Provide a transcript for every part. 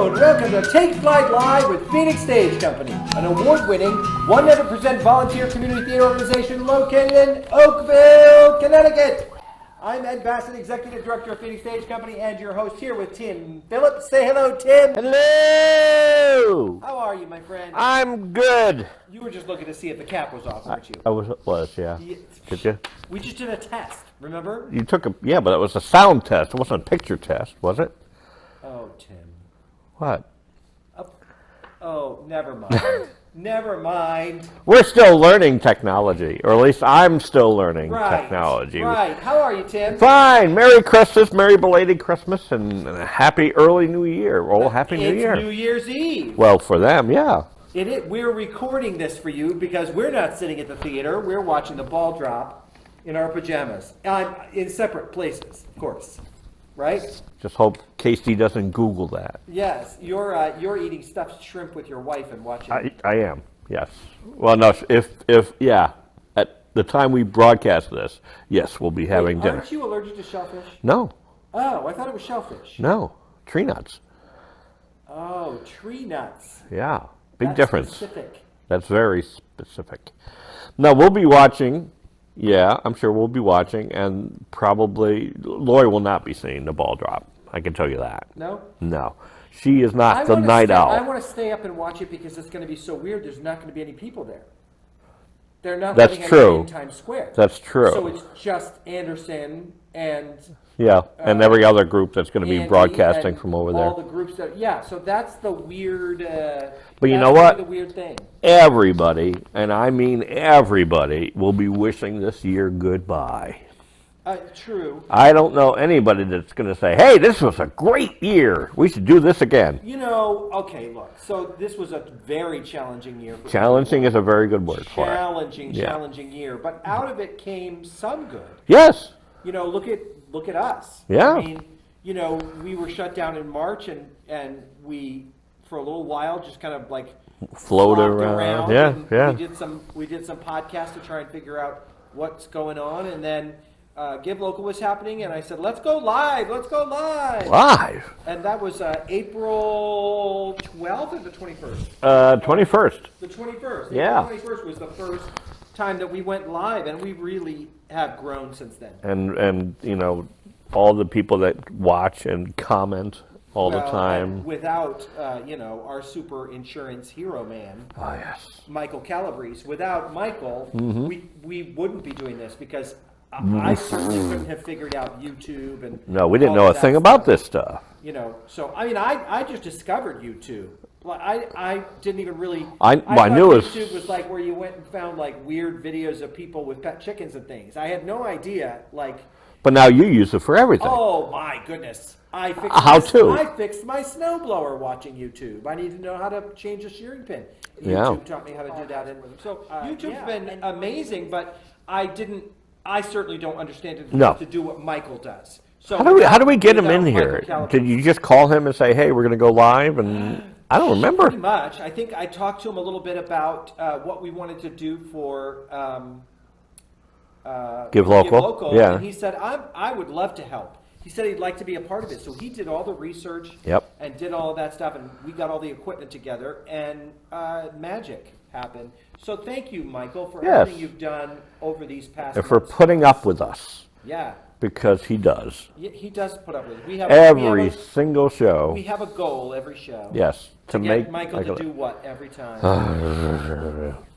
Hello and welcome to Take Flight Live with Phoenix Stage Company, an award-winning, one-never-percent volunteer community theater organization located in Oakville, Connecticut. I'm Ed Bassett, Executive Director of Phoenix Stage Company, and your host here with Tim Phillips. Say hello, Tim. Hello! How are you, my friend? I'm good. You were just looking to see if the cap was off, weren't you? I was, yeah. Did you? We just did a test, remember? You took yeah, but it was a sound test. It wasn't a picture test, was it? Oh, Tim. What? Oh, never mind. Never mind. We're still learning technology, or at least I'm still learning technology. Right. How are you, Tim? Fine. Merry Christmas, Merry belated Christmas, and a happy early New Year. Oh, Happy New Year. It's New Year's Eve. Well, for them, yeah. We're recording this for you because we're not sitting at the theater. We're watching the ball drop in our pajamas. In separate places, of course. Right? Just hope Casey doesn't Google that. Yes, you're eating stuffed shrimp with your wife and watching. I am, yes. Well, no, if yeah, at the time we broadcast this, yes, we'll be having dinner. Aren't you allergic to shellfish? No. Oh, I thought it was shellfish. No, tree nuts. Oh, tree nuts. Yeah, big That's difference. Specific. That's very specific. Now, we'll be watching. Yeah, I'm sure we'll be watching, and probably Lori will not be seeing the ball drop. I can tell you that. No? No. She is not the night owl. I want to stay up and watch it because it's going to be so weird. There's not going to be any people there. They're not That's letting true. anybody in Times Square. That's true. So it's just Anderson and... Yeah, and every other group that's going to be broadcasting from over there. All the groups that... Yeah, so that's the weird... But you know what? The weird thing. Everybody, and I mean everybody, will be wishing this year goodbye. True. I don't know anybody that's going to say, hey, this was a great year. We should do this again. You know, okay, look. So this was a very challenging year. Challenging is a very good word for it. Challenging year. But out of it came some good. Yes. You know, look at us. Yeah. I mean, you know, we were shut down in March and we, for a little while, just kind of like floated around. Yeah, yeah. We did some podcasts to try and figure out what's going on, and then Give Local was happening, and I said, let's go live. Live? And that was April 12th or the 21st? 21st. The 21st. Yeah. The 21st was the first time that we went live, and we really have grown since then. And you know, all the people that watch and comment all the time. Without, you know, our super insurance hero man, yes, Michael Calabrese. Without Michael, we wouldn't be doing this because I certainly couldn't have figured out YouTube and no, we didn't know a thing about this stuff. You know, so I mean, I just discovered YouTube. Like I didn't even really. I knew YouTube was like where you went and found like weird videos of people with pet chickens and things. I had no idea, like. But now you use it for everything. Oh my goodness! I fixed my snowblower watching YouTube. I need to know how to change a shearing pin. YouTube taught me how to do that. And so YouTube's been amazing, but I certainly don't understand it enough to do what Michael does. So how do we get him in here? Did you just call him and say, "Hey, we're going to go live"? And I don't remember. Pretty much. I think I talked to him a little bit about what we wanted to do for Give Local. Yeah. And he said, I would love to help. He said he'd like to be a part of it. So he did all the research and did all of that stuff, and we got all the equipment together, and magic happened. So thank you, Michael, for everything you've done over these past months. And for putting up with us. Yeah. Because he does. He does put up with it. Every single show. We have a goal every show. Yes. To get Michael to do what every time?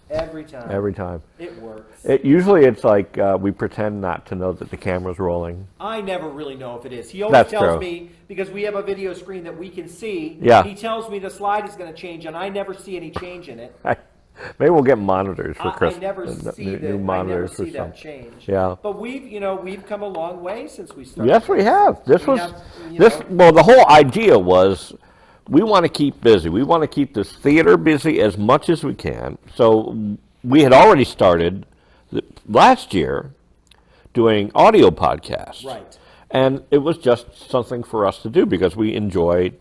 Every time. Every time. It works. Usually it's like we pretend not to know that the camera's rolling. I never really know if it is. He always tells me, because we have a video screen that we can see, he tells me the slide is going to change, and I never see any change in it. Maybe we'll get monitors for Christmas. I never see that change. Yeah. But we've come a long way since we started. Yes, we have. Well, the whole idea was we want to keep busy. We want to keep this theater busy as much as we can. So we had already started last year doing audio podcasts. Right. And it was just something for us to do because we enjoy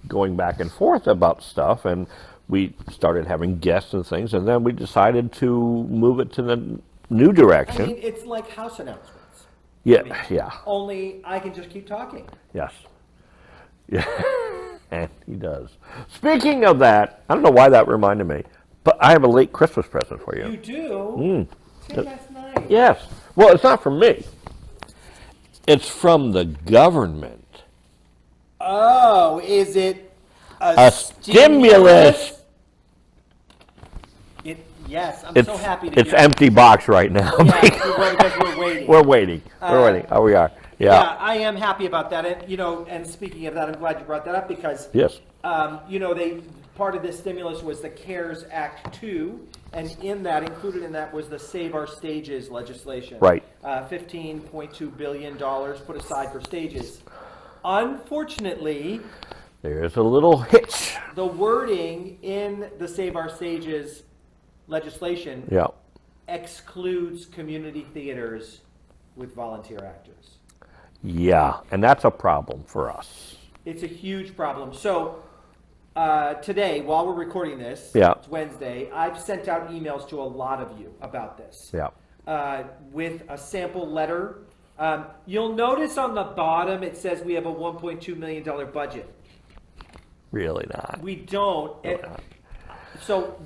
going back and forth about stuff, and we started having guests and things, and then we decided to move it to the new direction. I mean, it's like house announcements. Yeah, yeah. Only I can just keep talking. Yes. Yeah. And he does. Speaking of that, I don't know why that reminded me, but I have a late Christmas present for you. You do? Tim, that's nice. Yes. Well, it's not from me. It's from the government. Oh, is it A stimulus. Yes, I'm so happy to It's hear empty box right now. Yeah, because we're waiting. We're waiting. We're waiting. Oh, we are. Yeah, I am happy about that. And, and speaking of that, I'm glad you brought that up because, Yes. part of this stimulus was the CARES Act 2, and included in that was the Save Our Stages legislation. Right. $15.2 billion put aside for stages. Unfortunately, There's a little hitch. the wording in the Save Our Stages legislation Yeah. excludes community theaters with volunteer actors. Yeah, and that's a problem for us. It's a huge problem. So today, while we're recording this, Yeah. it's Wednesday, I've sent out emails to a lot of you about this. Yeah. With a sample letter. You'll notice on the bottom it says we have a $1.2 million budget. Really not. We don't.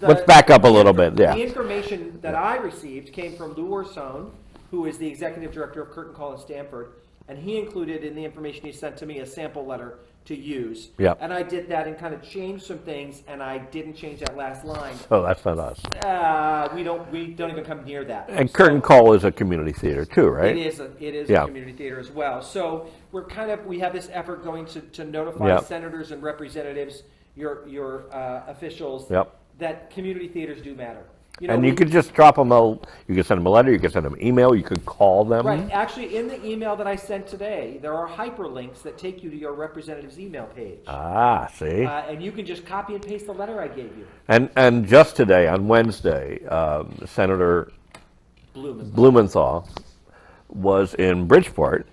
Let's back up a little bit. Yeah. The information that I received came from Lou Orson, who is the executive director of Curtin Call in Stamford, and he included in the information he sent to me a sample letter to use. Yeah. And I did that and kind of changed some things, and I didn't change that last line. Oh, that's not us. We don't even come near that. And Curtain Call is a community theater too, right? It is a Yeah. community theater as well. So we have this effort going to notify senators and representatives, your officials, that community theaters do matter. You could just drop them you could send them a letter, you could send them an email, you could call them. Right. Actually, in the email that I sent today, there are hyperlinks that take you to your representative's email page. Ah, see? And you can just copy and paste the letter I gave you. And just today, on Wednesday, Senator Blumenthal was in Bridgeport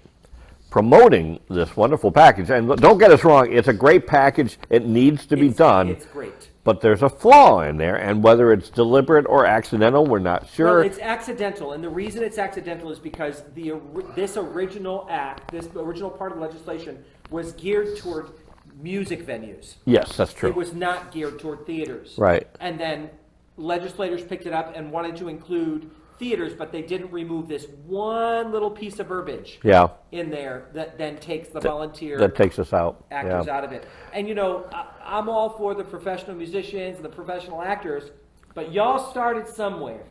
promoting this wonderful package. And don't get us wrong, it's a great package. It needs to be done. It's great. But there's a flaw in there, and whether it's deliberate or accidental, we're not sure. Well, it's accidental, and the reason it's accidental is because this original part of the legislation was geared toward music venues. Yes, that's true. It was not geared toward theaters. Right. And then legislators picked it up and wanted to include theaters, but they didn't remove this one little piece of verbiage in there that then takes the volunteer that takes us out actors out of it. And I'm all for the professional musicians and the professional actors, but y'all started somewhere.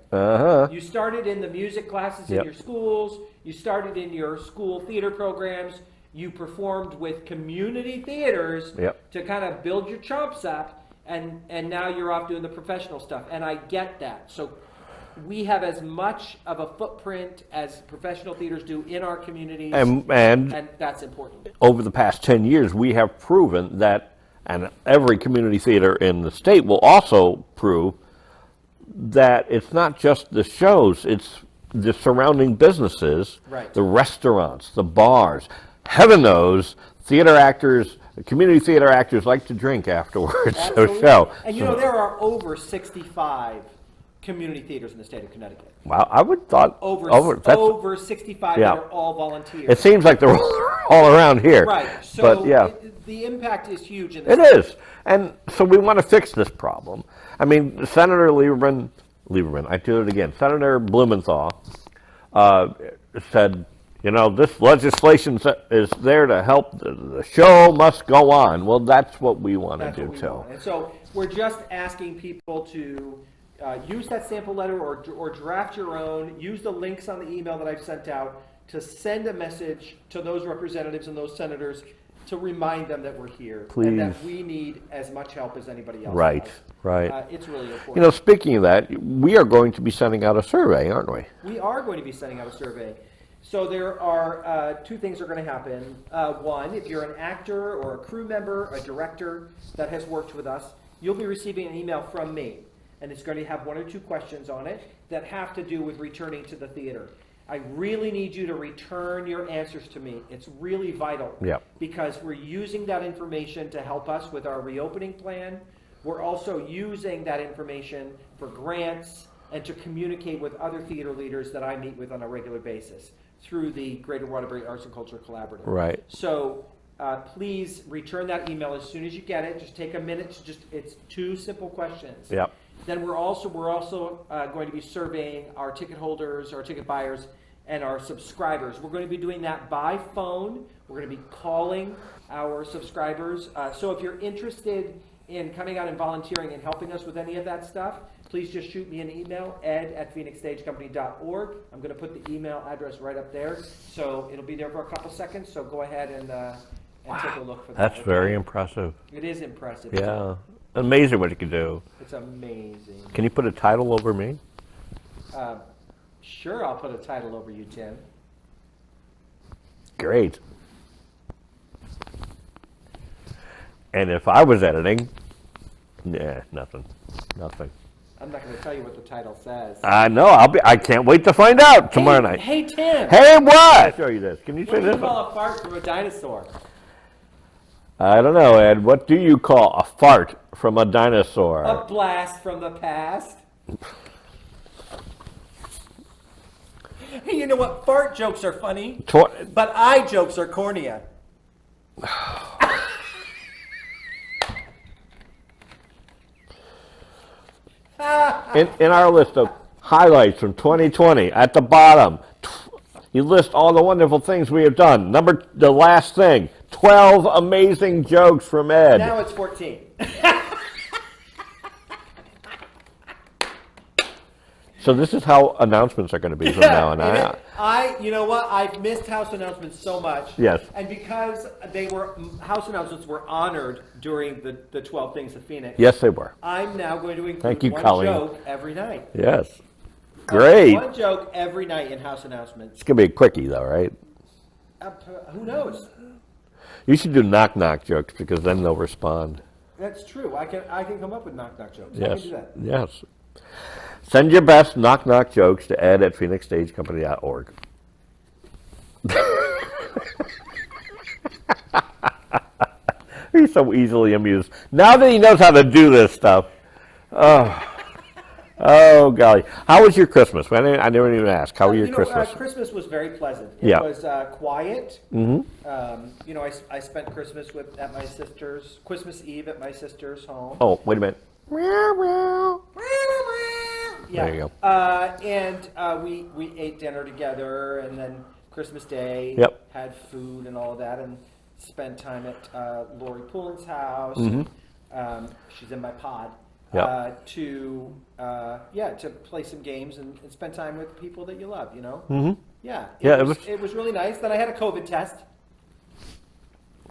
You started in the music classes in your schools. You started in your school theater programs. You performed with community theaters to kind of build your chops up, and now you're off doing the professional stuff. And I get that. So we have as much of a footprint as professional theaters do in our communities, and that's important. Over the past 10 years, we have proven that, and every community theater in the state will also prove, that it's not just the shows, it's the surrounding businesses, the restaurants, the bars. Heaven knows, theater actors, community theater actors like to drink afterwards. So, and there are over 65 community theaters in the state of Connecticut. Wow, I would thought over 65 that are all volunteers. It seems like they're all around here. Right. So but, the impact is huge. It is. And so we want to fix this problem. I mean, Senator Lieberman, I do it again. Senator Blumenthal said, this legislation is there to help. The show must go on. Well, that's what we want to do too. And so we're just asking people to use that sample letter or draft your own. Use the links on the email that I've sent out to send a message to those representatives and those senators to remind them that we're here. Please. And that we need as much help as anybody else Right. It's really important. Speaking of that, we are going to be sending out a survey, aren't we? We are going to be sending out a survey. So there are two things are going to happen. One, if you're an actor or a crew member, a director that has worked with us, you'll be receiving an email from me. And it's going to have one or two questions on it that have to do with returning to the theater. I really need you to return your answers to me. It's really vital. Because we're using that information to help us with our reopening plan. We're also using that information for grants and to communicate with other theater leaders that I meet with on a regular basis through the Greater Waterbury Arts and Culture Collaborative. Right. So please return that email as soon as you get it. Just take a minute. It's 2 simple questions. Yep. Then we're also going to be surveying our ticket holders, our ticket buyers, and our subscribers. We're going to be doing that by phone. We're going to be calling our subscribers. So if you're interested in coming out and volunteering and helping us with any of that stuff, please just shoot me an email, ed@phoenixstagecompany.org. I'm going to put the email address right up there. So it'll be there for a couple seconds. So go ahead and take a look for that. That's very impressive. It is impressive. Yeah. Amazing what you can do. It's amazing. Can you put a title over me? Sure, I'll put a title over you, Tim. Great. And if I was editing, nothing. I'm not going to tell you what the title says. I know. I can't wait to find out tomorrow night. Hey, Tim. Hey, what? I'll show you this. Can you say What do this? you call a fart from a dinosaur? I don't know, Ed. What do you call a fart from a dinosaur? A blast from the past. Hey, you know what? Fart jokes are funny, but eye jokes are cornea. In our list of highlights from 2020, at the bottom, you list all the wonderful things we have done. The last thing, 12 amazing jokes from Ed. Now it's 14. So this is how announcements are going to be from now on. You know what? I've missed house announcements so much. Yes. And because house announcements were honored during the 12 Things of Phoenix. Yes, they were. I'm now going to include Thank you, one Colleen. joke every night. Yes. Great. One joke every night in house announcements. It's going to be a quickie, though, right? Who knows? You should do knock-knock jokes because then they'll respond. That's true. I can come up with knock-knock jokes. Yes. I can do that. Yes. Send your best knock-knock jokes to ed@phoenixstagecompany.org. He's so easily amused. Now that he knows how to do this stuff. Oh, golly. How was your Christmas? I never even asked. How was your Christmas? Christmas was very pleasant. It was quiet. Mm-hmm. I spent Christmas Christmas Eve at my sister's home. Oh, wait a minute. Yeah. There you go. And we ate dinner together, and then Christmas Day had food and all of that, and spent time at Lori Poulin's house. Mm-hmm. She's in my pod. Yep. To play some games and spend time with people that you love. Mm-hmm. Yeah. It was really nice. Then I had a COVID test.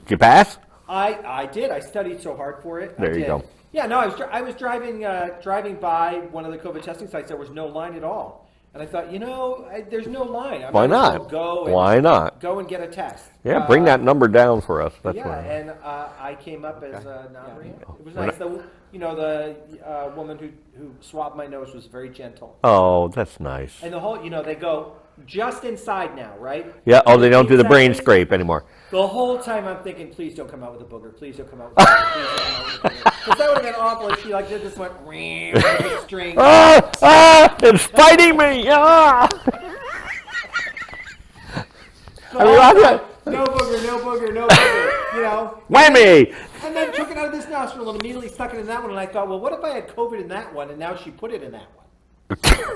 Did you pass? I did. I studied so hard for it. There you go. Yeah, no, I was driving by one of the COVID testing sites. There was no line at all, and I thought, there's no line. Why not? Why not? Go and get a test. Yeah, bring that number down for us. That's and I came up as non-reactive. It was nice. The woman who swabbed my nose was very gentle. Oh, that's nice. And the whole, they go just inside now, right? Yeah. Oh, they don't do the brain scrape anymore. The whole time I'm thinking, please don't come out with a booger. Please don't come out with a booger. Please don't come out with a booger. Because that would have been awful if she did this went with a string. It's fighting me. No booger. Whammy! And then took it out of this nostril and immediately stuck it in that one. And I thought, well, what if I had COVID in that one and now she put it in that one?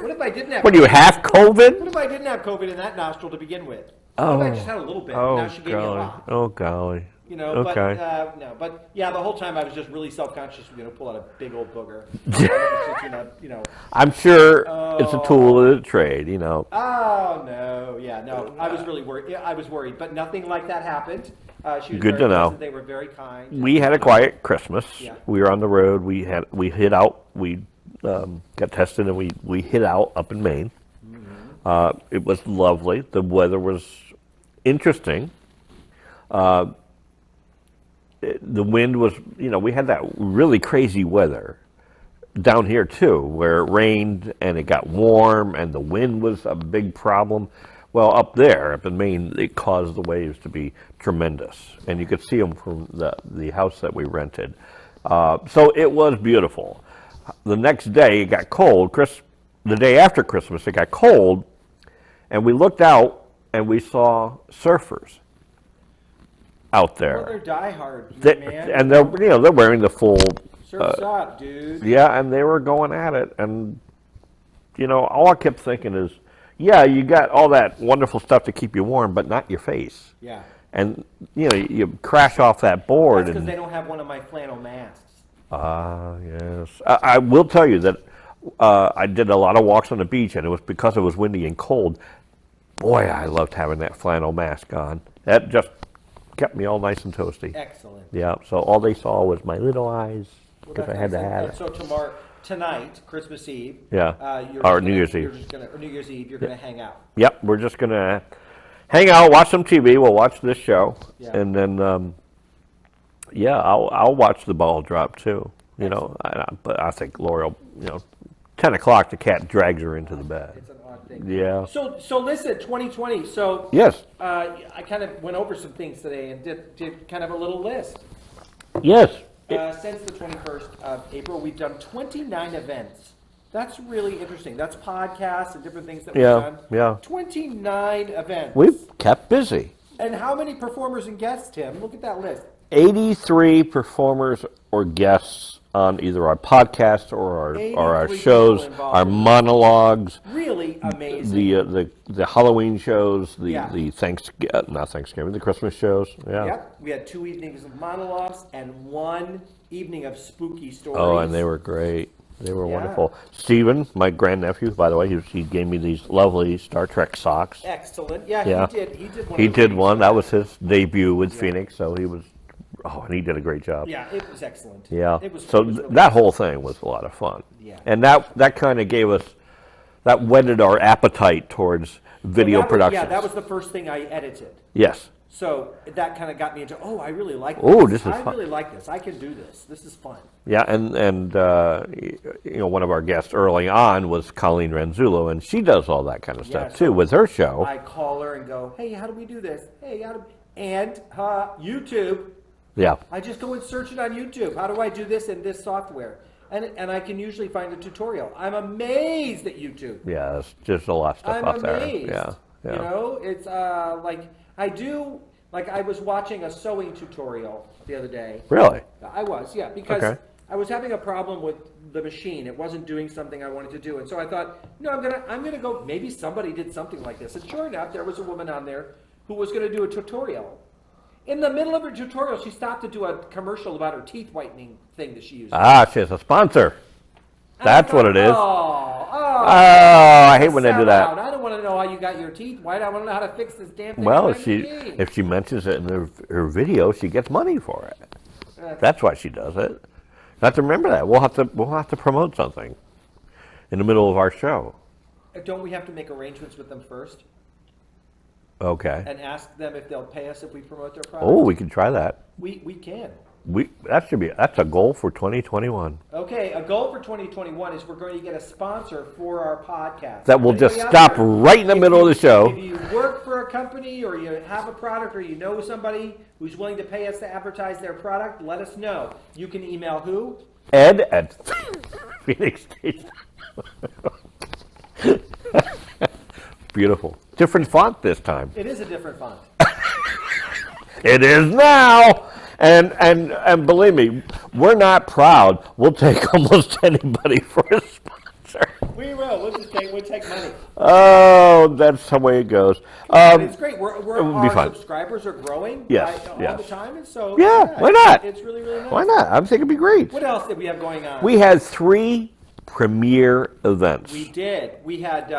What if I didn't have? What do you have, COVID? What if I didn't have COVID in that nostril to begin with? Oh. What if I just had a little bit? And now she gave me a lot. Oh golly. Okay. But the whole time I was just really self-conscious. Pull out a big old booger. I'm sure it's a tool of the trade. Oh no, I was really worried. I was worried, but nothing like that happened. She was Good very to know. pleasant. They were very kind. We had a quiet Christmas. Yeah. We were on the road. We hid out. We got tested and we hid out up in Maine. Mm-hmm. It was lovely. The weather was interesting. The wind was, we had that really crazy weather down here too, where it rained and it got warm and the wind was a big problem. Well, up in Maine, it caused the waves to be tremendous, and you could see them from the house that we rented. So it was beautiful. The next day, it got cold. The day after Christmas, it got cold, and we looked out and we saw surfers. out there. Well, they're diehard, man. And they're wearing the full. Surf's up, dude. Yeah, and they were going at it, and all I kept thinking is, yeah, you got all that wonderful stuff to keep you warm, but not your face. Yeah. And you crash off that board. That's because they don't have one of my flannel masks. Yes. I will tell you that I did a lot of walks on the beach, and it was because it was windy and cold. Boy, I loved having that flannel mask on. That just kept me all nice and toasty. Excellent. Yeah. So all they saw was my little eyes because I had to have it. So tonight, Christmas Eve. Yeah. Or New Year's Eve. Or New Year's Eve, you're gonna hang out. Yep. We're just gonna hang out, watch some TV. We'll watch this show, and then I'll watch the ball drop too. But I think Lori, 10 o'clock, the cat drags her into the bed. It's an odd thing. Yeah. So listen, 2020. So yes, I kind of went over some things today and did kind of a little list. Yes. Since the 21st of April, we've done 29 events. That's really interesting. That's podcasts and different things that we've done. Yeah. 29 events. We've kept busy. And how many performers and guests, Tim? Look at that list. 83 performers or guests on either our podcast or our shows, our monologues. Really amazing. The Halloween shows, the Christmas shows. Yeah. Yep. We had 2 evenings of monologues and 1 evening of spooky stories. Oh, and they were great. They were wonderful. Stephen, my grandnephew, by the way, he gave me these lovely Star Trek socks. Excellent. Yeah. He did one. He did one. That was his debut with Phoenix, so he was. Oh, and he did a great job. Yeah, it was excellent. Yeah. It was really that whole thing was a lot of fun. Yeah. And that kind of gave us, that whetted our appetite towards video production. Yeah, that was the first thing I edited. Yes. So that kind of got me into, I really like this. Oh, this is fun. I really like this. I can do this. This is fun. Yeah, and one of our guests early on was Colleen Ranzullo, and she does all that kind of stuff too with her show. I call her and go, hey, how do we do this? Hey, and YouTube. Yeah. I just go and search it on YouTube. How do I do this in this software? And I can usually find a tutorial. I'm amazed at YouTube. Yeah, there's just a lot of stuff out there. I'm amazed. Yeah. It's I was watching a sewing tutorial the other day. Really? I was, yeah, because I was having a problem with the machine. It wasn't doing something I wanted to do. And so I thought, I'm gonna go, maybe somebody did something like this. And sure enough, there was a woman on there who was gonna do a tutorial. In the middle of her tutorial, she stopped to do a commercial about her teeth whitening thing that she uses. She has a sponsor. That's what it is. I hate when they do that. I don't want to know how you got your teeth white. I want to know how to fix this damn thing. Well, if she mentions it in her video, she gets money for it. That's why she does it. Not to remember that. We'll have to promote something in the middle of our show. Don't we have to make arrangements with them first? Okay. And ask them if they'll pay us if we promote their product? Oh, we can try that. We can. That's a goal for 2021. Okay, a goal for 2021 is we're going to get a sponsor for our podcast. That will just stop right in the middle of the show. If you work for a company or you have a product or you know somebody who's willing to pay us to advertise their product, let us know. You can email who? Ed at Phoenix Station. Beautiful. Different font this time. It is a different font. It is now. And believe me, we're not proud. We'll take almost anybody for a sponsor. We will. We'll take money. Oh, that's the way it goes. It's great. Our subscribers are growing all the time, and so why not? It's really, really nice. Why not? I think it'd be great. What else did we have going on? We had 3 premier events. We did. We had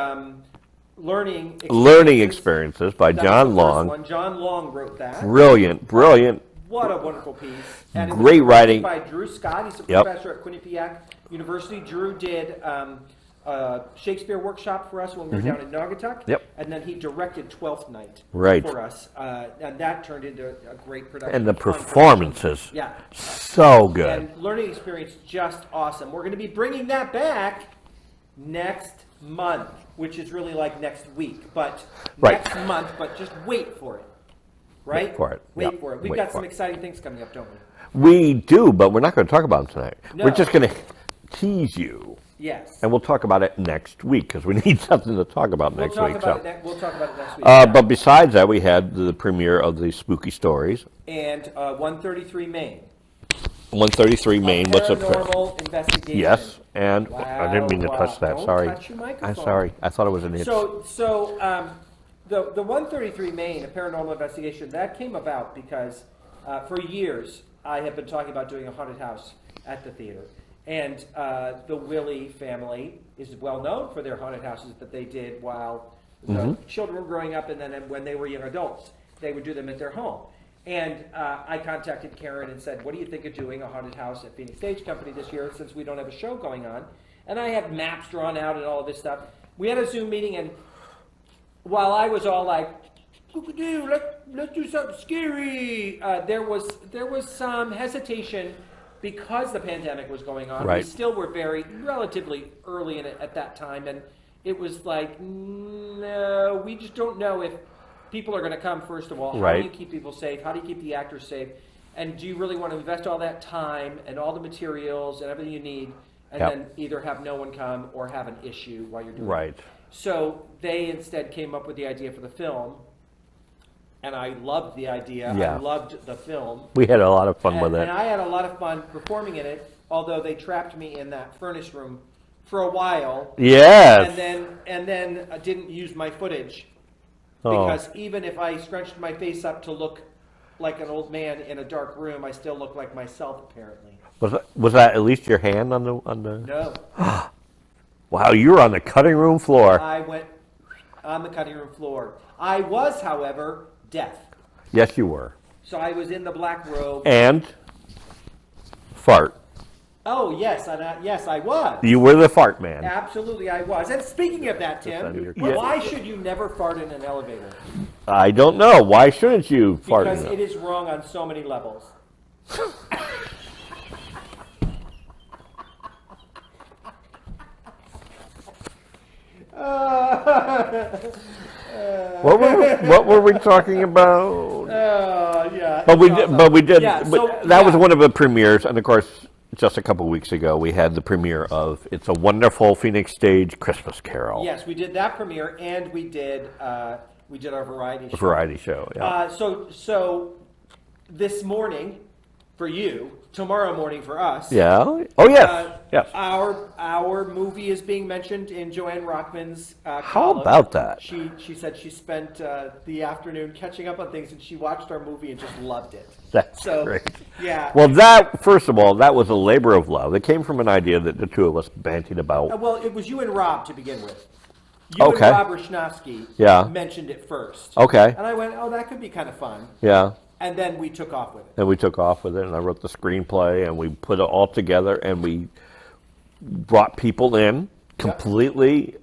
learning experiences by John Long. John Long wrote that. Brilliant. What a wonderful piece. And great writing by Drew Scott. He's a professor at Quinnipiac University. Drew did a Shakespeare workshop for us when we were down in Naugatuck. Yep. And then he directed Twelfth Night for us. And that turned into a great production. And the performances. Yeah. So good. And learning experience, just awesome. We're going to be bringing that back next month, which is really like next week. But next month, but just wait for it. Right? Wait for it. We've got some exciting things coming up, don't we? We do, but we're not going to talk about them tonight. No. We're just going to tease you Yes. And we'll talk about it next week because we need something to talk about next week. We'll talk about it next week. But besides that, we had the premiere of the Spooky Stories. And 133 Maine. 133 Maine. What's up? Paranormal investigation. Yes, and Wow, I didn't mean to touch that. Don't Sorry. touch your microphone. I'm sorry. I thought it was an itch. The 133 Maine, a paranormal investigation, that came about because for years I have been talking about doing a haunted house at the theater. And the Willie family is well known for their haunted houses that they did while the children were growing up, and then when they were young adults, they would do them at their home. And I contacted Karen and said, what do you think of doing a haunted house at Phoenix Stage Company this year since we don't have a show going on? And I had maps drawn out and all of this stuff. We had a Zoom meeting, and while I was all like, let's do something scary, there was some hesitation because the pandemic was going on. Right. We still were relatively early in it at that time, and it was like, no, we just don't know if people are going to come, first of all. How do you keep people safe? How do you keep the actors safe? And do you really want to invest all that time and all the materials and everything you need and then either have no one come or have an issue while you're doing it? So they instead came up with the idea for the film, and I loved the idea. I loved the film. We had a lot of fun with it. And I had a lot of fun performing in it, although they trapped me in that furnace room for a while. Yes. And then I didn't use my footage. Because even if I scrunched my face up to look like an old man in a dark room, I still look like myself, apparently. Was that at least your hand on the? No. Wow, you were on the cutting room floor. I went on the cutting room floor. I was, however, deaf. Yes, you were. So I was in the black robe. And fart. Oh, yes, yes, I was. You were the fart man. Absolutely, I was. And speaking of that, Tim, why should you never fart in an elevator? I don't know. Why shouldn't you fart in it? Because it is wrong on so many levels. What were we talking about? Yeah. But we did. Yeah, that was one of the premieres, and of course, just a couple weeks ago, we had the premiere of "It's a Wonderful Phoenix Stage Christmas Carol." Yes, we did that premiere, and we did our variety show. Variety show. Yeah. So this morning for you, tomorrow morning for us. Yeah. Oh yes. Yes. Our movie is being mentioned in Joanne Rockman's column. How about that? She said she spent the afternoon catching up on things, and she watched our movie and just loved it. That's great. Yeah. Well, that first of all, that was a labor of love. It came from an idea that the two of us bantied about. Well, it was you and Rob to begin with. You and Rob Rashnovsky mentioned it first. Okay. And I went, oh, that could be kind of fun. Yeah. And then we took off with it. And I wrote the screenplay, and we put it all together, and we brought people in completely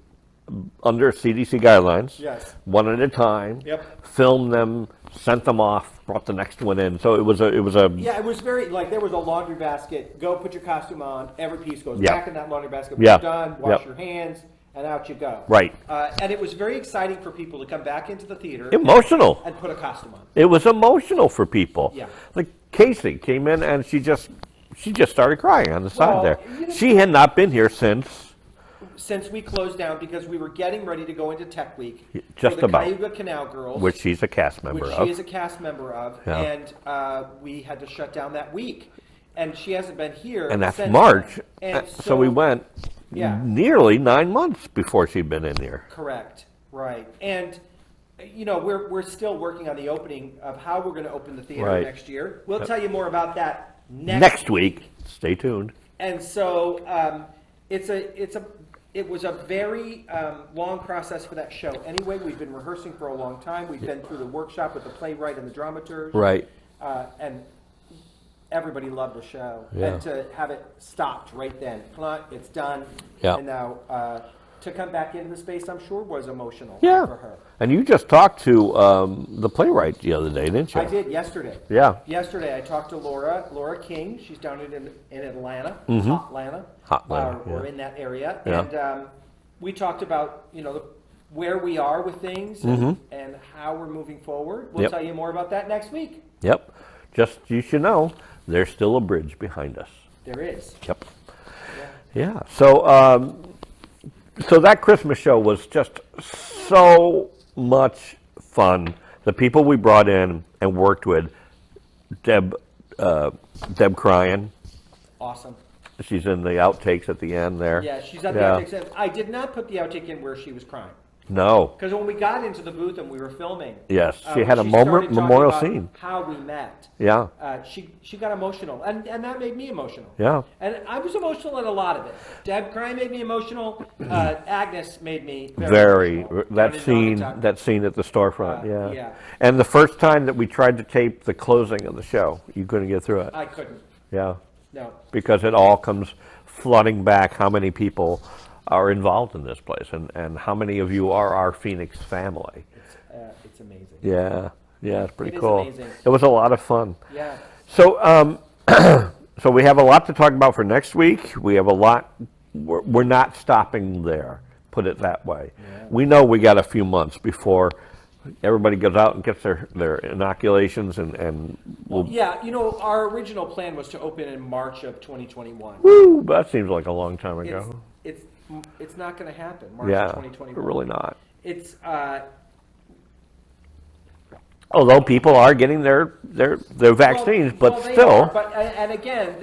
under CDC guidelines. Yes. One at a time. Yep. Filmed them, sent them off, brought the next one in. So it was a. Yeah, it was very like there was a laundry basket. Go put your costume on. Every piece goes back in that laundry basket. When you're done, wash your hands. And out you go. Right. And it was very exciting for people to come back into the theater. Emotional. And put a costume on. It was emotional for people. Yeah. Like Casey came in and she just started crying on the side there. She had not been here since we closed down because we were getting ready to go into Tech Week. Just for the about. Cayuga Canal Girls. Which she's a cast member of. Which she is a cast member of. Yeah. And we had to shut down that week. And she hasn't been here. And that's since March. And so we went nearly 9 months before she'd been in here. Correct. Right. And, we're still working on the opening of how we're going to open the theater next year. We'll tell you more about that next week. Stay tuned. And so it was a very long process for that show. Anyway, we've been rehearsing for a long time. We've been through the workshop with the playwright and the dramaturg. Right. And everybody loved the show. Yeah. And to have it stopped right then, it's done. Yeah. And now to come back into the space, I'm sure, was emotional for her. And you just talked to the playwright the other day, didn't you? I did yesterday. Yeah. Yesterday I talked to Laura King. She's down in Atlanta, Hotlanta. We're in that area. Yeah. And we talked about, where we are with things and how we're moving forward. We'll tell you more about that next week. Yep. Just, you should know, there's still a bridge behind us. There is. Yep. Yeah. So that Christmas show was just so much fun. The people we brought in and worked with, Deb crying. Awesome. She's in the outtakes at the end there. Yeah, she's at the outtakes. I did not put the outtake in where she was crying. No. Because when we got into the booth and we were filming, yes, she had a memorial scene. How we met. Yeah. She got emotional, and that made me emotional. Yeah. And I was emotional at a lot of it. Deb crying made me emotional. Agnes made me very emotional. That scene at the storefront. Yeah. And the first time that we tried to tape the closing of the show, you couldn't get through it. I couldn't. Yeah. No. Because it all comes flooding back. How many people are involved in this place, and how many of you are our Phoenix family? It's amazing. Yeah, it's pretty cool. Amazing. It was a lot of fun. Yeah. So, so we have a lot to talk about for next week. We have a lot. We're not stopping there. Put it that way. Yeah. We know we got a few months before everybody goes out and gets their inoculations and yeah, our original plan was to open in March of 2021. Woo, that seems like a long time ago. It's not going to happen. March of 2021. Really not. It's although people are getting their vaccines, but still. And again,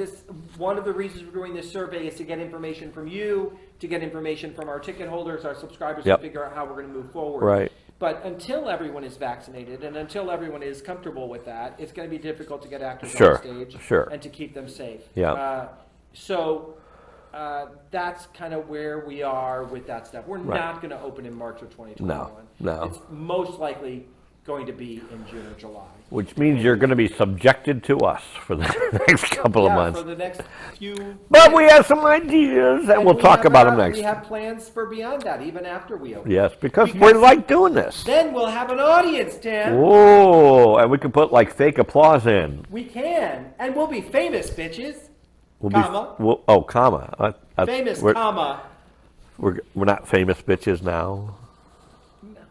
one of the reasons we're doing this survey is to get information from you, to get information from our ticket holders, our subscribers, to figure out how we're going to move forward. Right. But until everyone is vaccinated and until everyone is comfortable with that, it's going to be difficult to get actors on stage and to keep them safe. Yeah. That's kind of where we are with that stuff. We're not going to open in March of 2021. No. It's most likely going to be in June or July. Which means you're going to be subjected to us for the next couple of months. For the next few. But we have some ideas, and we'll talk about them next. We have plans for beyond that, even after we open. Yes, because we like doing this. Then we'll have an audience, Tim. Oh, and we can put like fake applause in. We can, and we'll be famous, bitches. Comma. Famous, comma. We're not famous bitches now.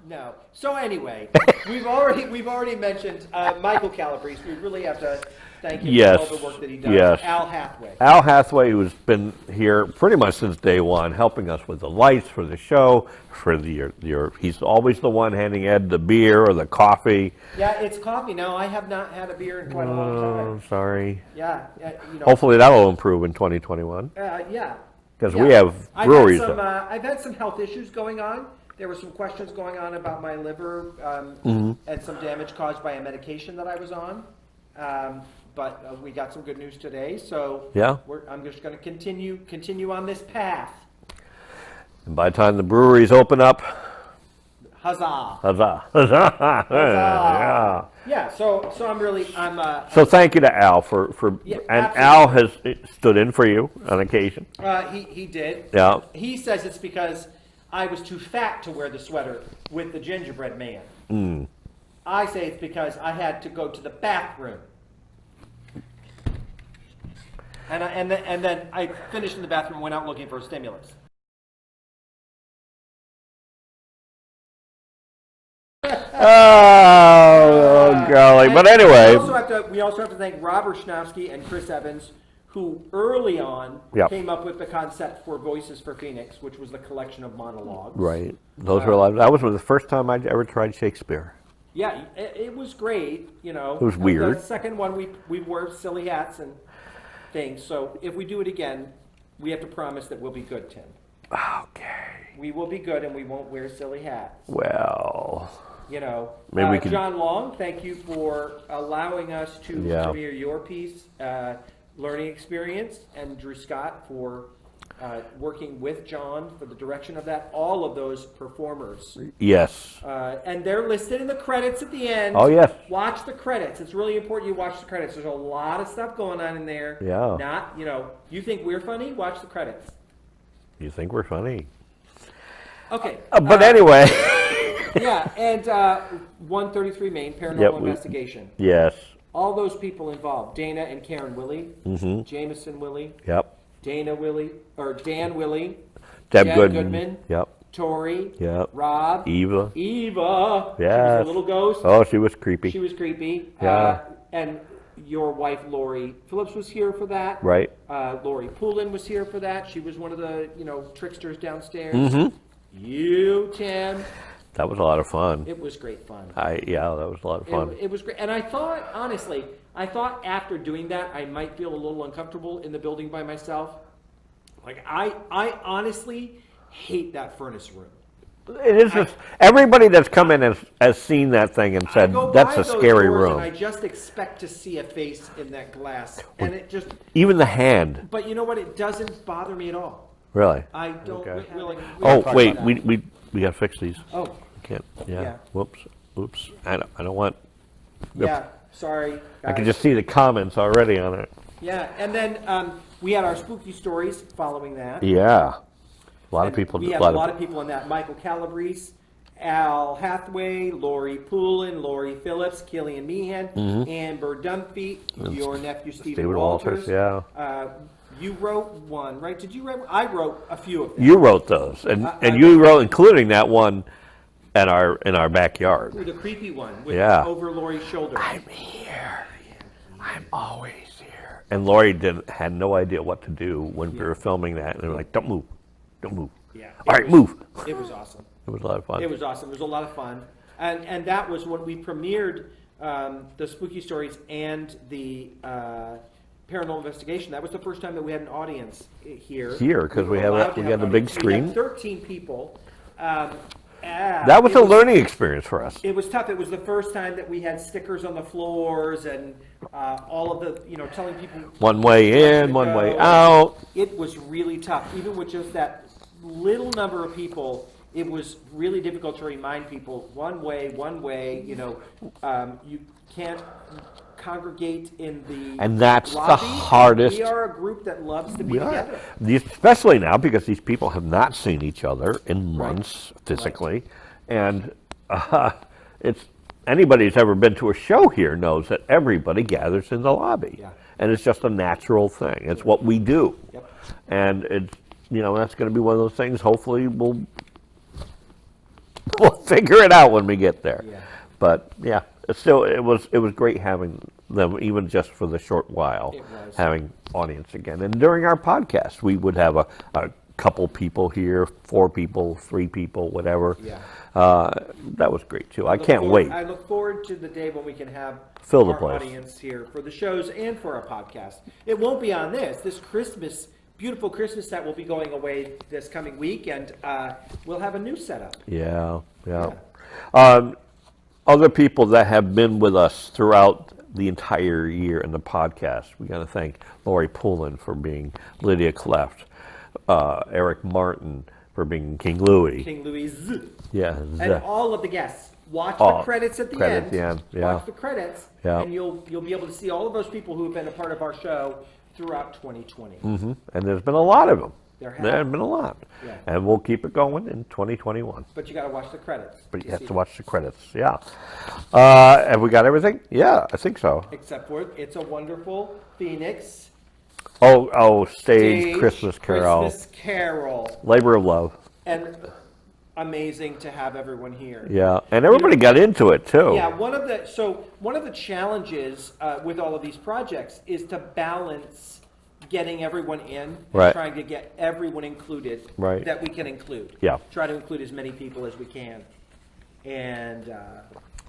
No. So anyway, we've already mentioned Michael Calabrese. We really have to thank him for all the work that he does. Yes. Al Hathaway. Al Hathaway, who's been here pretty much since day one, helping us with the lights for the show. He's always the one handing Ed the beer or the coffee. Yeah, it's coffee now. I have not had a beer in quite a long time. Oh, sorry. Yeah. Hopefully that'll improve in 2021. Yeah. Because we have breweries. I've had some health issues going on. There were some questions going on about my liver and some damage caused by a medication that I was on. But we got some good news today. So I'm just going to continue on this path. And by the time the breweries open up, huzzah! Huzzah! Huzzah! Yeah. So So thank you to Al for and absolutely. Al has stood in for you on occasion. He did. Yeah. He says it's because I was too fat to wear the sweater with the gingerbread man. I say it's because I had to go to the bathroom. And then I finished in the bathroom and went out looking for a stimulus. Oh, golly. But anyway. We also have to thank Robert Schnowski and Chris Evans, who early on came up with the concept for Voices for Phoenix, which was the collection of monologues. Right. Those were a lot. That was the first time I'd ever tried Shakespeare. Yeah, it was great, It was weird. The second one, we wore silly hats and things. So if we do it again, we have to promise that we'll be good, Tim. Okay. We will be good and we won't wear silly hats. Well. Maybe we can. John Long, thank you for allowing us to premiere your piece, Learning Experience, and Drew Scott for working with John for the direction of that. All of those performers. Yes. And they're listed in the credits at the end. Oh, yes. Watch the credits. It's really important you watch the credits. There's a lot of stuff going on in there. Yeah. Not, you think we're funny? Watch the credits. You think we're funny? Okay. But anyway. Yeah, and 133 Main, Paranormal Investigation. Yes. All those people involved, Dana and Karen Willie, Jameson Willie, Dana Willie, or Dan Willie, Deb Goodman, Tori, Rob, Eva. She was a little ghost. Oh, she was creepy. She was creepy. Yeah. And your wife, Lori Phillips, was here for that. Right. Lori Poulin was here for that. She was one of the, tricksters downstairs. Mm-hmm. You, Tim. That was a lot of fun. It was great fun. Yeah, that was a lot of fun. It was great. And I thought, honestly, after doing that, I might feel a little uncomfortable in the building by myself. Like, I honestly hate that furnace room. It is just, everybody that's come in has seen that thing and said, that's a scary room. And I just expect to see a face in that glass. And it just... Even the hand. But you know what? It doesn't bother me at all. Really? I don't really... Oh, wait, we got to fix these. Oh. I can't, yeah. Whoops. Oops. I don't want... Yeah, sorry, guys. I can just see the comments already on it. Yeah, and then we had our spooky stories following that. Yeah. A lot of people. We had a lot of people in that. Michael Calabrese, Al Hathaway, Lori Poulin, Lori Phillips, Killian Meehan, Amber Dunphy, your nephew Stephen Walters. Yeah. You wrote one, right? Did you write? I wrote a few of them. You wrote those, and you wrote, including that one, in our backyard. The creepy one with over Lori's shoulder. I'm here. I'm always here. And Lori had no idea what to do when we were filming that, and they were like, "Don't move, don't move." Yeah. All right, move. It was awesome. It was a lot of fun. It was awesome. It was a lot of fun, and that was when we premiered the spooky stories and the paranormal investigation. That was the first time that we had an audience here. Here, because we had the big screen. We had 13 people. That was a learning experience for us. It was tough. It was the first time that we had stickers on the floors and all of the, telling people one way in, one way out. It was really tough. Even with just that little number of people, it was really difficult to remind people one way. You can't congregate in the and that's lobby. the hardest. We are a group that loves to be together. Especially now because these people have not seen each other in months physically. And it's anybody who's ever been to a show here knows that everybody gathers in the lobby. Yeah. And it's just a natural thing. It's what we do. Yep. And it's that's going to be one of those things. Hopefully we'll figure it out when we get there. Yeah. But yeah, still it was great having them, even just for the short while, having audience again. And during our podcast, we would have a couple people here, 4 people, 3 people, whatever. Yeah. That was great too. I can't wait. I look forward to the day when we can have Fill the our place. Audience here for the shows and for our podcast. It won't be on this Christmas. Beautiful Christmas set will be going away this coming week, and we'll have a new setup. Yeah. Other people that have been with us throughout the entire year in the podcast, we got to thank Lori Poulin for being Lydia Cleft, Eric Martin for being King Louie. King Louie. Yeah. And all of the guests. Watch the credits at the end. Yeah. Watch the credits, and you'll be able to see all of those people who have been a part of our show throughout 2020. Mm-hmm. And there's been a lot of them. There have been a lot. Yeah. And we'll keep it going in 2021. But you got to watch the credits. But you have to watch the credits, yeah. Have we got everything? Yeah, I think so. Except for It's a Wonderful Phoenix. Stage Christmas Carol. Christmas Carol. Labor of Love. And amazing to have everyone here. Yeah, and everybody got into it too. Yeah, one of the challenges with all of these projects is to balance getting everyone in and trying to get everyone included that we can include. Yeah. Try to include as many people as we can. And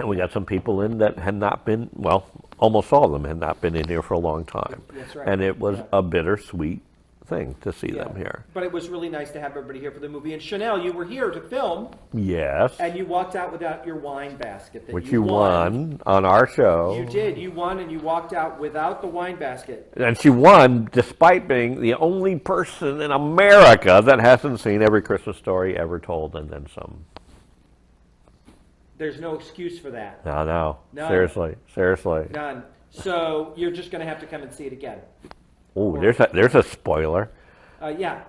we got some people in that had not been, almost all of them had not been in here for a long time. That's right. And it was a bittersweet thing to see them here. But it was really nice to have everybody here for the movie. And Chanel, you were here to film. Yes. And you walked out without your wine basket. Which you won on our show. You did. You won, and you walked out without the wine basket. And she won despite being the only person in America that hasn't seen every Christmas story ever told and then some. There's no excuse for that. No. None. Seriously. None. So you're just going to have to come and see it again. Oh, there's a spoiler. Yeah.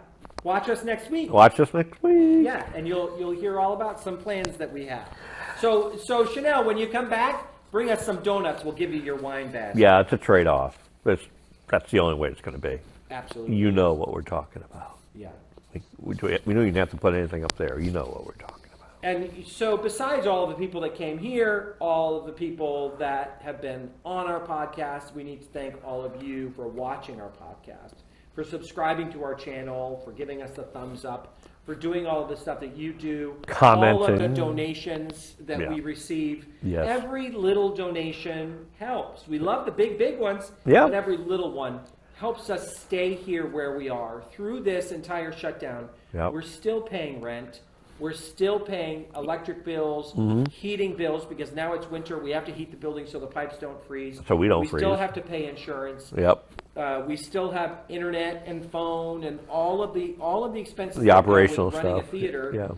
Watch us next week. Yeah, and you'll hear all about some plans that we have. So Chanel, when you come back, bring us some donuts. We'll give you your wine bag. Yeah, it's a trade-off. That's the only way it's going to be. Absolutely. You know what we're talking about. Yeah. We don't even have to put anything up there. You know what we're talking about. And so besides all of the people that came here, all of the people that have been on our podcast, we need to thank all of you for watching our podcast, for subscribing to our channel, for giving us the thumbs up, for doing all of the stuff that you do. Commenting. All of the donations that we receive. Yes. Every little donation helps. We love the big ones, Yeah. but every little one helps us stay here where we are. Through this entire shutdown, we're still paying rent. We're still paying electric bills, heating bills, because now it's winter. We have to heat the building so the pipes don't freeze. So we don't We freeze. still have to pay insurance. Yep. We still have internet and phone and all of the expenses. The that come with operational running stuff. a theater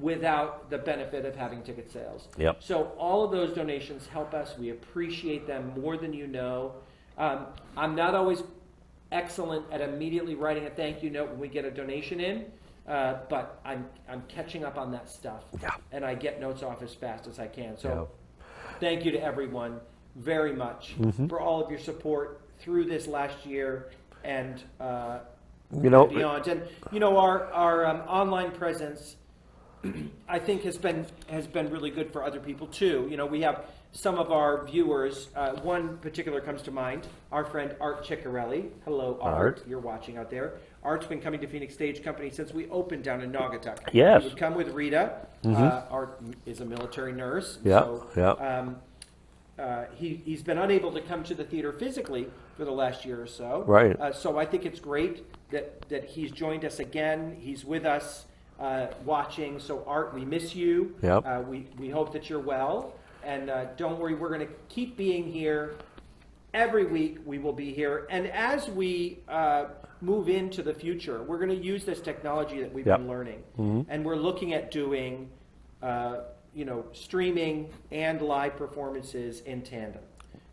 without the benefit of having ticket sales. Yep. So all of those donations help us. We appreciate them more than you know. I'm not always excellent at immediately writing a thank you note when we get a donation in. But I'm catching up on that stuff, and I get notes off as fast as I can. So thank you to everyone very much for all of your support through this last year and beyond. And our online presence, I think, has been really good for other people too. We have some of our viewers. One particular comes to mind. Our friend Art Ciccarelli. Hello, Art. You're watching out there. Art's been coming to Phoenix Stage Company since we opened down in Naugatuck. Yes. He would come with Rita. Art is a military nurse. He's been unable to come to the theater physically for the last year or so. Right. So I think it's great that he's joined us again. He's with us watching. So Art, we miss you. Yep. We hope that you're well. And don't worry, we're going to keep being here. Every week we will be here. And as we move into the future, we're going to use this technology that we've been learning. And we're looking at doing streaming and live performances in tandem.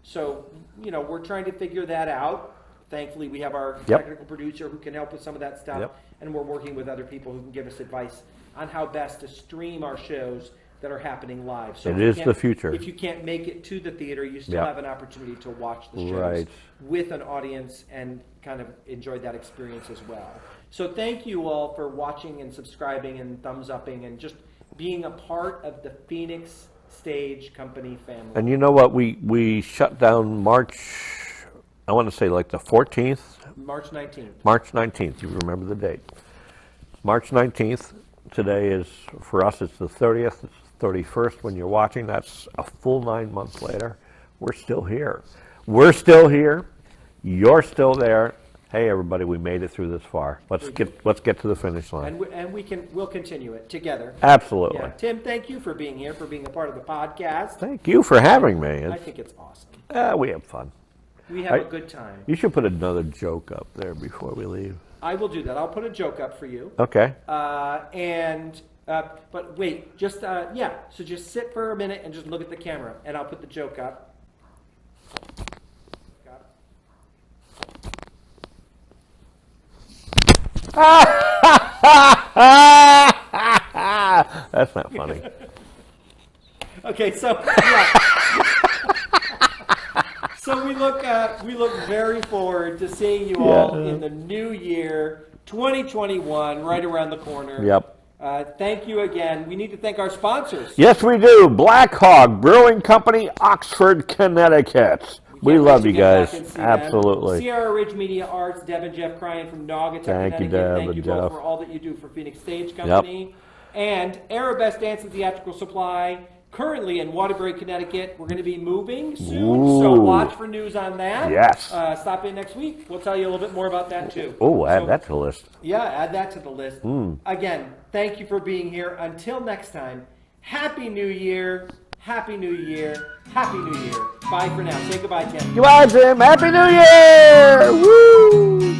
So, we're trying to figure that out. Thankfully, we have our technical producer who can help with some of that stuff. And we're working with other people who can give us advice on how best to stream our shows that are happening live. So it is the future. If you can't make it to the theater, you still have an opportunity to watch the shows with an audience and kind of enjoy that experience as well. So thank you all for watching and subscribing and thumbs upping and just being a part of the Phoenix Stage Company family. And you know what? We shut down March, I want to say like the 14th? March 19th. March 19th. You remember the date. March 19th. Today is, for us, it's the 30th. It's 31st when you're watching. That's a full 9 months later. We're still here. We're still here. You're still there. Hey, everybody, we made it through this far. Let's get to the finish line. And we'll continue it together. Absolutely. Yeah. Tim, thank you for being here, for being a part of the podcast. Thank you for having me. I think it's awesome. We have fun. We have a good time. You should put another joke up there before we leave. I will do that. I'll put a joke up for you. Okay. But wait, so just sit for a minute and just look at the camera, and I'll put the joke up. That's not funny. Okay, so so we look very forward to seeing you all in the new year, 2021, right around the corner. Yep. Thank you again. We need to thank our sponsors. Yes, we do. Black Hog Brewing Company, Oxford, Connecticut. We love you guys. Absolutely. Sierra Ridge Media Arts, Deb and Jeff Cryan from Naugatuck, Thank you, Connecticut. Deb Thank you and both Jeff. for all that you do for Phoenix Stage Company. Yep. And Arabesque Dance and Theatrical Supply, currently in Waterbury, Connecticut. We're going to be moving soon, so watch for news on that. Yes. Stop in next week. We'll tell you a little bit more about that too. Oh, add that to the list. Yeah, add that to the list. Again, thank you for being here. Until next time, Happy New Year. Happy New Year. Happy New Year. Bye for now. Say goodbye, Tim. Goodbye, Tim. Happy New Year! Woo!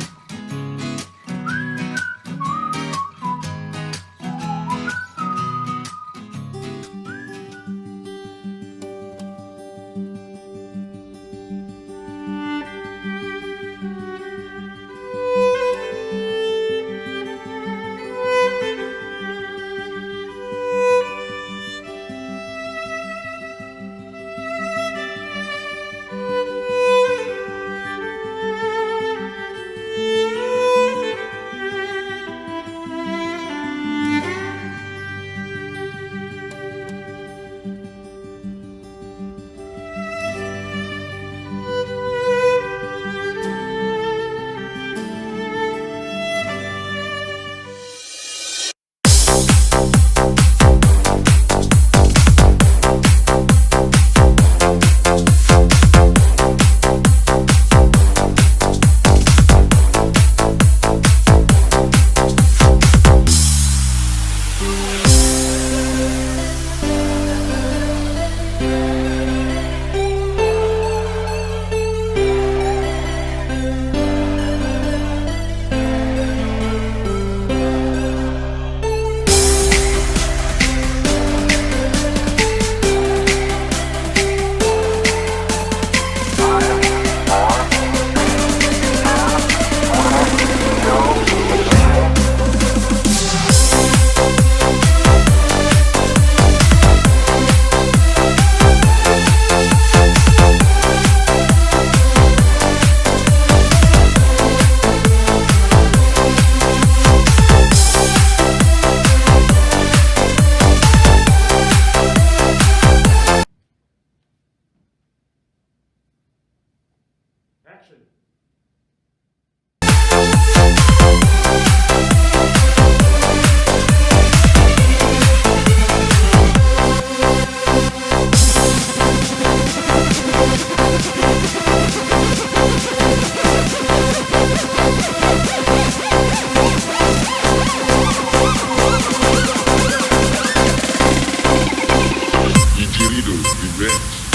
congrats.